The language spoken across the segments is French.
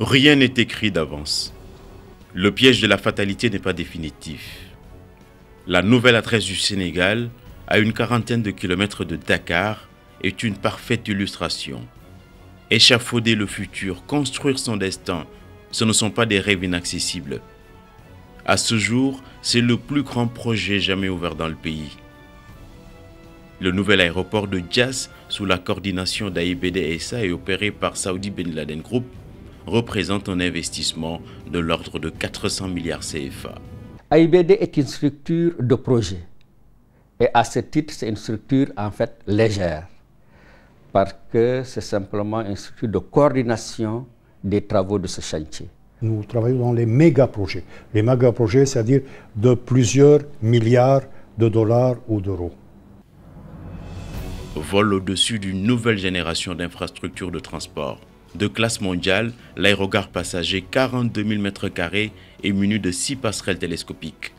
Rien n'est écrit d'avance. Le piège de la fatalité n'est pas définitif. La nouvelle adresse du Sénégal, à une quarantaine de kilomètres de Dakar, est une parfaite illustration. Échafauder le futur, construire son destin, ce ne sont pas des rêves inaccessibles. À ce jour, c'est le plus grand projet jamais ouvert dans le pays. Le nouvel aéroport de Diass, sous la coordination d'AIBD SA et opéré par Saudi Ben Laden Group, représente un investissement de l'ordre de 400 milliards CFA. AIBD est une structure de projet. Et à ce titre, c'est une structure en fait légère. Parce que c'est simplement une structure de coordination des travaux de ce chantier. Nous travaillons dans les méga-projets. Les méga-projets, c'est-à-dire de plusieurs milliards de dollars ou d'euros. Vole au-dessus d'une nouvelle génération d'infrastructures de transport. De classe mondiale, l'aérogare passager 42 000 m² est muni de 6 passerelles télescopiques.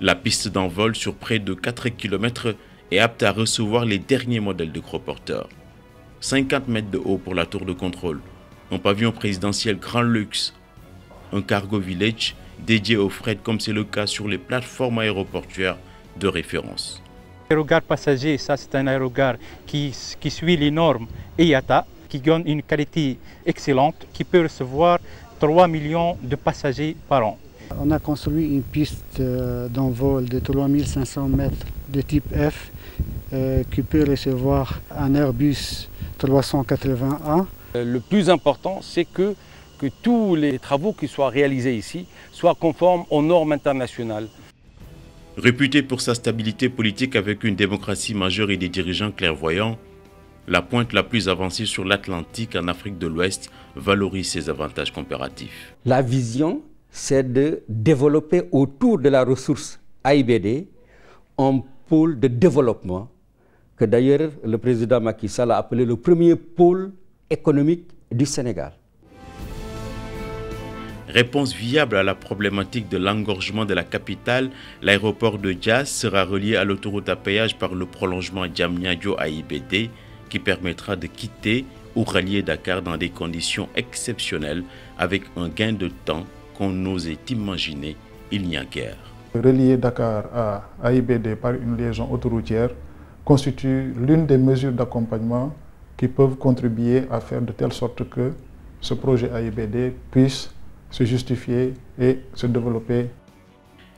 La piste d'envol sur près de 4 km est apte à recevoir les derniers modèles de gros porteurs. 50 mètres de haut pour la tour de contrôle, un pavillon présidentiel grand luxe, un cargo village dédié au fret comme c'est le cas sur les plateformes aéroportuaires de référence. L'aérogare passager, ça c'est un aérogare qui suit les normes IATA, qui donne une qualité excellente, qui peut recevoir 3 millions de passagers par an. On a construit une piste d'envol de 3500 mètres de type F qui peut recevoir un Airbus 380A. Le plus important, c'est que tous les travaux qui soient réalisés ici soient conformes aux normes internationales. Réputée pour sa stabilité politique avec une démocratie majeure et des dirigeants clairvoyants, la pointe la plus avancée sur l'Atlantique en Afrique de l'Ouest valorise ses avantages comparatifs. La vision, c'est de développer autour de la ressource AIBD un pôle de développement que d'ailleurs le président Macky Sall a appelé le premier pôle économique du Sénégal. Réponse viable à la problématique de l'engorgement de la capitale, l'aéroport de Diass sera relié à l'autoroute à péage par le prolongement Diamniadio-AIBD qui permettra de quitter ou rallier Dakar dans des conditions exceptionnelles avec un gain de temps qu'on osait imaginer il n'y a guère. Relier Dakar à AIBD par une liaison autoroutière constitue l'une des mesures d'accompagnement qui peuvent contribuer à faire de telle sorte que ce projet AIBD puisse se justifier et se développer.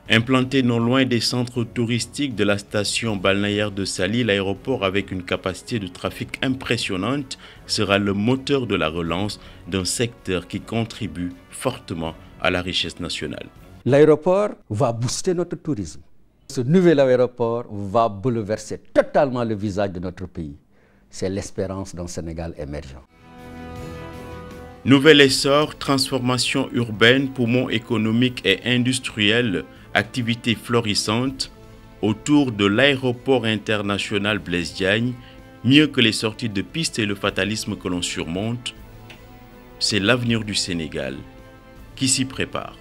Implanté non loin des centres touristiques de la station balnéaire de Saly, l'aéroport avec une capacité de trafic impressionnante sera le moteur de la relance d'un secteur qui contribue fortement à la richesse nationale. L'aéroport va booster notre tourisme. Ce nouvel aéroport va bouleverser totalement le visage de notre pays. C'est l'espérance d'un Sénégal émergent. Nouvel essor, transformation urbaine, poumon économique et industriel, activités florissantes autour de l'aéroport international Blaise Diagne, mieux que les sorties de piste et le fatalisme que l'on surmonte, c'est l'avenir du Sénégal qui s'y prépare.